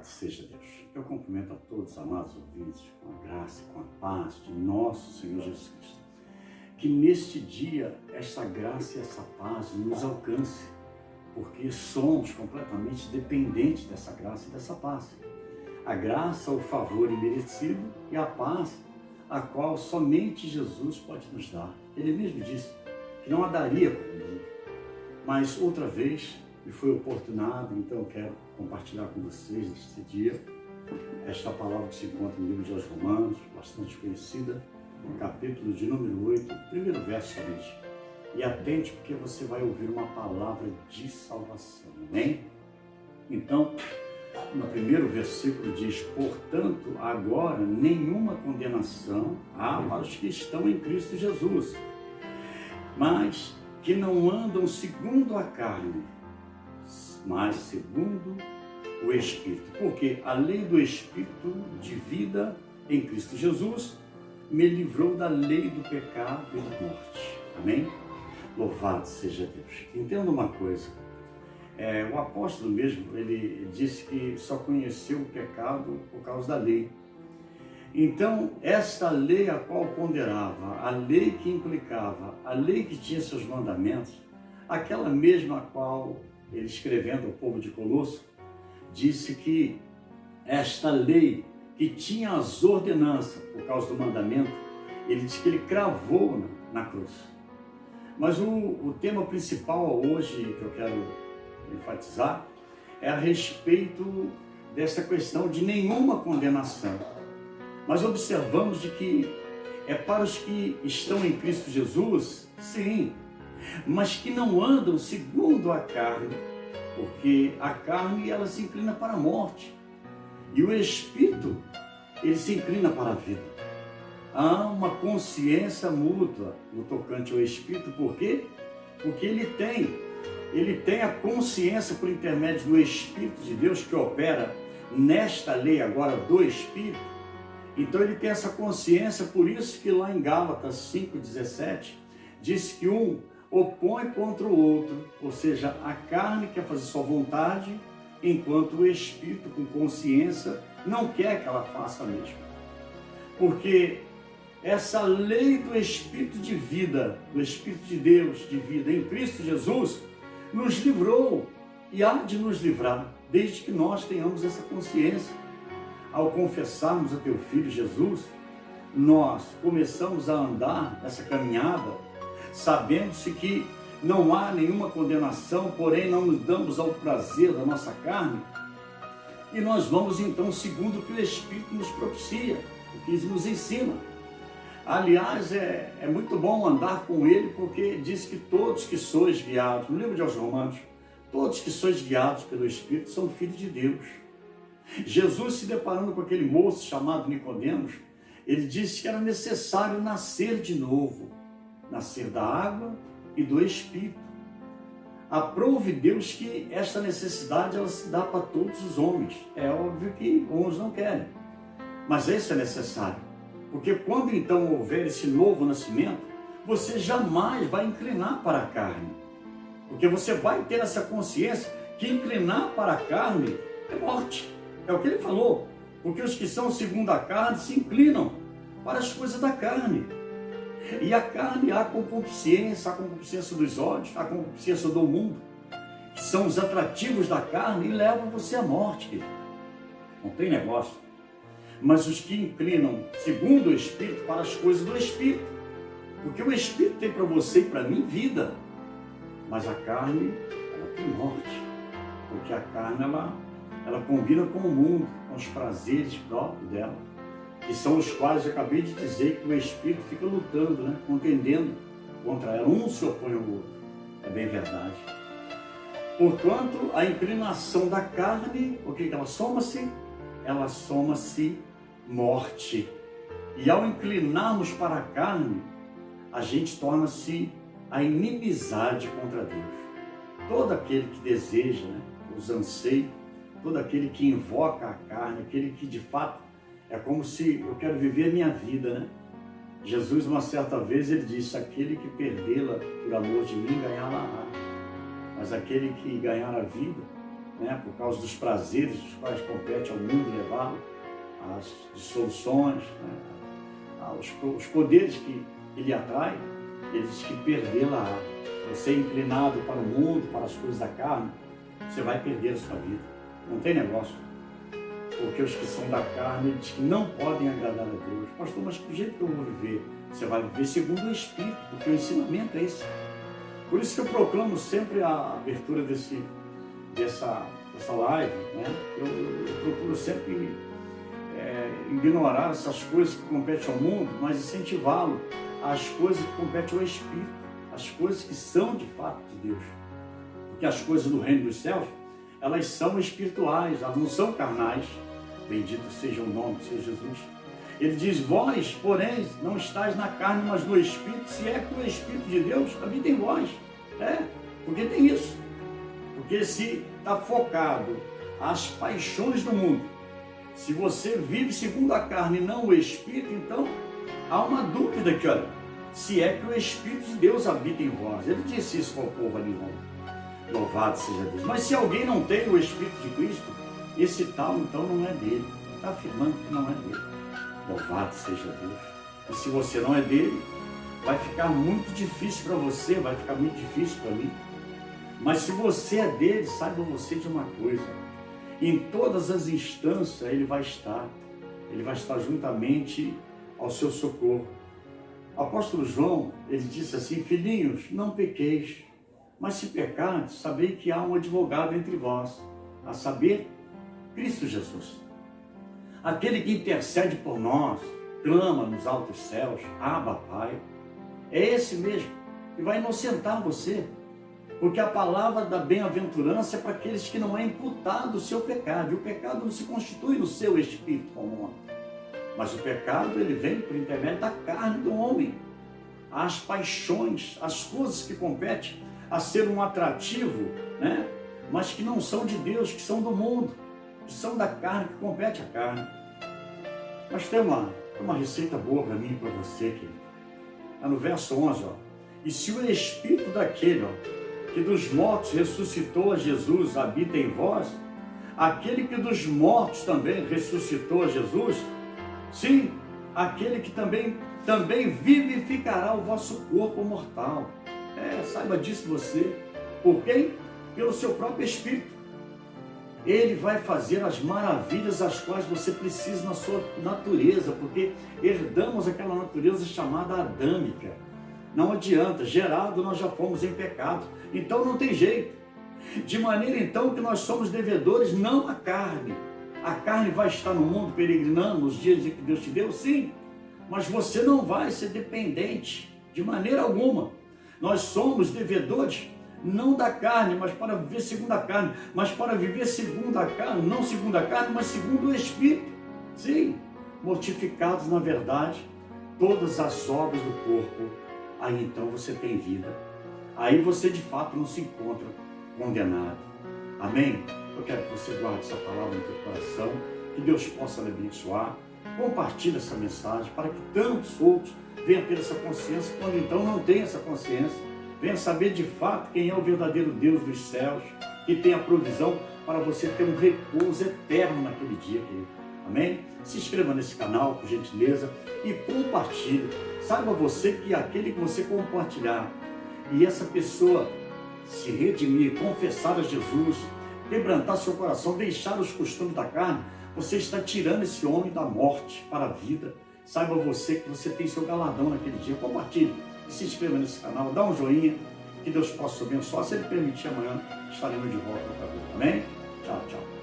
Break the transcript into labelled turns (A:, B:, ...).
A: Louvado seja Deus. Eu cumprimento a todos, amados ouvintes, com a graça e com a paz de nosso Senhor Jesus Cristo. Que neste dia, esta graça e essa paz nos alcance, porque somos completamente dependentes dessa graça e dessa paz. A graça, o favor imerecido, e a paz, a qual somente Jesus pode nos dar. Ele mesmo disse que não a daria como o mundo, mas outra vez me foi oportunado, então eu quero compartilhar com vocês neste dia esta palavra que se encontra no livro de Romanos, bastante conhecida, no capítulo de número 8, primeiro verso somente. E atente, porque você vai ouvir uma palavra de salvação, amém? Então, no primeiro versículo diz: portanto, agora nenhuma condenação há para os que estão em Cristo Jesus, mas que não andam segundo a carne, mas segundo o Espírito. Porque a lei do Espírito de vida em Cristo Jesus me livrou da lei do pecado e da morte. Amém? Louvado seja Deus. Entenda uma coisa. O apóstolo mesmo, ele disse que só conheceu o pecado por causa da lei. Então, esta lei a qual ponderava, a lei que implicava, a lei que tinha seus mandamentos, aquela mesma a qual ele, escrevendo ao povo de Colosso, disse que esta lei que tinha as ordenanças por causa do mandamento, ele disse que ele cravou na cruz. Mas o tema principal hoje que eu quero enfatizar é a respeito dessa questão de nenhuma condenação. Nós observamos de que é para os que estão em Cristo Jesus, sim, mas que não andam segundo a carne, porque a carne ela se inclina para a morte e o Espírito ele se inclina para a vida. Há uma consciência mútua no tocante ao Espírito, por quê? Porque ele tem a consciência por intermédio do Espírito de Deus que opera nesta lei agora do Espírito. Então ele tem essa consciência, por isso que lá em Gálatas 5,17 diz que um opõe contra o outro, ou seja, a carne quer fazer sua vontade, enquanto o Espírito com consciência não quer que ela faça a mesma. Porque essa lei do Espírito de vida, do Espírito de Deus de vida em Cristo Jesus, nos livrou e há de nos livrar, desde que nós tenhamos essa consciência. Ao confessarmos a teu Filho Jesus, nós começamos a andar nessa caminhada, sabendo-se que não há nenhuma condenação, porém não nos damos ao prazer da nossa carne, e nós vamos então segundo o que o Espírito nos propicia, o que nos ensina. Aliás, é muito bom andar com Ele, porque diz que todos que sois guiados, no livro de Romanos, todos que sois guiados pelo Espírito são filhos de Deus. Jesus, se deparando com aquele moço chamado Nicodemos, ele disse que era necessário nascer de novo, nascer da água e do Espírito. Aprove Deus que esta necessidade ela se dá para todos os homens. É óbvio que uns não querem, mas isso é necessário, porque quando então houver esse novo nascimento, você jamais vai inclinar para a carne, porque você vai ter essa consciência que inclinar para a carne é morte. É o que ele falou, porque os que são segundo a carne se inclinam para as coisas da carne. E a carne há a concupiscência dos olhos, a concupiscência do mundo, que são os atrativos da carne e levam você à morte, querido. Não tem negócio. Mas os que inclinam segundo o Espírito para as coisas do Espírito, porque o Espírito tem para você e para mim vida, mas a carne ela tem morte, porque a carne ela combina com o mundo, com os prazeres próprios dela, que são os quais eu acabei de dizer que o Espírito fica lutando, contendendo contra ela. Um se opõe ao outro. É bem verdade. Portanto, a inclinação da carne, o que ela soma-se? Ela soma-se morte. E ao inclinarmos para a carne, a gente torna-se a inimizade contra Deus. Todo aquele que deseja, os anseios, todo aquele que invoca a carne, aquele que de fato é como se eu quero viver a minha vida, Jesus, uma certa vez, ele disse: aquele que perdê-la por amor de mim, ganhá-la-á. Mas aquele que ganhar a vida, né, por causa dos prazeres dos quais compete ao mundo levá-lo, as dissoluções, né, os poderes que ele atrai, ele diz que perdê-la. Você é inclinado para o mundo, para as coisas da carne, você vai perder a sua vida. Não tem negócio. Porque os que são da carne, eles que não podem agradar a Deus. Pastor, mas do jeito que eu vou viver? Você vai viver segundo o Espírito, porque o ensinamento é esse. Por isso que eu proclamo sempre a abertura dessa live, né? Eu procuro sempre ignorar essas coisas que competem ao mundo, mas incentivá-lo às coisas que competem ao Espírito, as coisas que são de fato de Deus. Porque as coisas do reino dos céus, elas são espirituais, elas não são carnais. Bendito seja o nome do Senhor Jesus. Ele diz, vós, porém, não estáis na carne, mas no Espírito, se é que o Espírito de Deus habita em vós. Porque tem isso. Porque se está focado às paixões do mundo, se você vive segundo a carne e não o Espírito, então há uma dúvida aqui, olha, se é que o Espírito de Deus habita em vós. Ele disse isso para o povo ali em Roma. Louvado seja Deus. Mas se alguém não tem o Espírito de Cristo, esse tal então não é dele. Está afirmando que não é dele. Louvado seja Deus. E se você não é dele, vai ficar muito difícil para você, vai ficar muito difícil para mim. Mas se você é dele, saiba você de uma coisa. Em todas as instâncias ele vai estar. Ele vai estar juntamente ao seu socorro. O apóstolo João, ele disse assim, filhinhos, não pequeis. Mas se pecardes, sabei que há um advogado entre vós, a saber, Cristo Jesus. Aquele que intercede por nós, clama nos altos céus, Abba, Pai. É esse mesmo que vai inocentar você. Porque a palavra da bem-aventurança é para aqueles que não é imputado o seu pecado. E o pecado não se constitui no seu espírito como homem. Mas o pecado, ele vem por intermédio da carne do homem. As paixões, as coisas que competem a ser um atrativo, né? Mas que não são de Deus, que são do mundo, que são da carne, que compete à carne. Mas tem uma receita boa para mim e para você, querido. Lá no verso 11, ó. E se o Espírito daquele, ó, que dos mortos ressuscitou a Jesus habita em vós, aquele que dos mortos também ressuscitou a Jesus, sim, aquele que também vivificará o vosso corpo mortal. Saiba disso você. Por quem? Pelo seu próprio Espírito. Ele vai fazer as maravilhas as quais você precisa na sua natureza, porque herdamos aquela natureza chamada adâmica. Não adianta, gerado nós já fomos em pecado, então não tem jeito. De maneira então que nós somos devedores não à carne. A carne vai estar no mundo peregrinando nos dias em que Deus te deu, sim, mas você não vai ser dependente de maneira alguma. Nós somos devedores não da carne, mas para viver segundo a carne, mas para viver segundo a carne, não segundo a carne, mas segundo o Espírito. Sim, mortificados na verdade, todas as obras do corpo, aí então você tem vida. Aí você de fato não se encontra condenado. Amém? Eu quero que você guarde essa palavra no teu coração, que Deus possa lhe abençoar. Compartilhe essa mensagem para que tantos outros venham ter essa consciência, quando então não tem essa consciência, venha saber de fato quem é o verdadeiro Deus dos céus, que tem a provisão para você ter um repouso eterno naquele dia, querido. Amém? Se inscreva nesse canal, por gentileza, e compartilhe. Saiba você que aquele que você compartilhar e essa pessoa se redimir, confessar a Jesus, quebrantar seu coração, deixar os costumes da carne, você está tirando esse homem da morte para a vida. Saiba você que você tem seu galardão naquele dia. Compartilhe e se inscreva nesse canal, dá um joinha, que Deus possa te abençoar. Se Ele permitir, amanhã estaremos de volta outra vez. Amém? Tchau, tchau.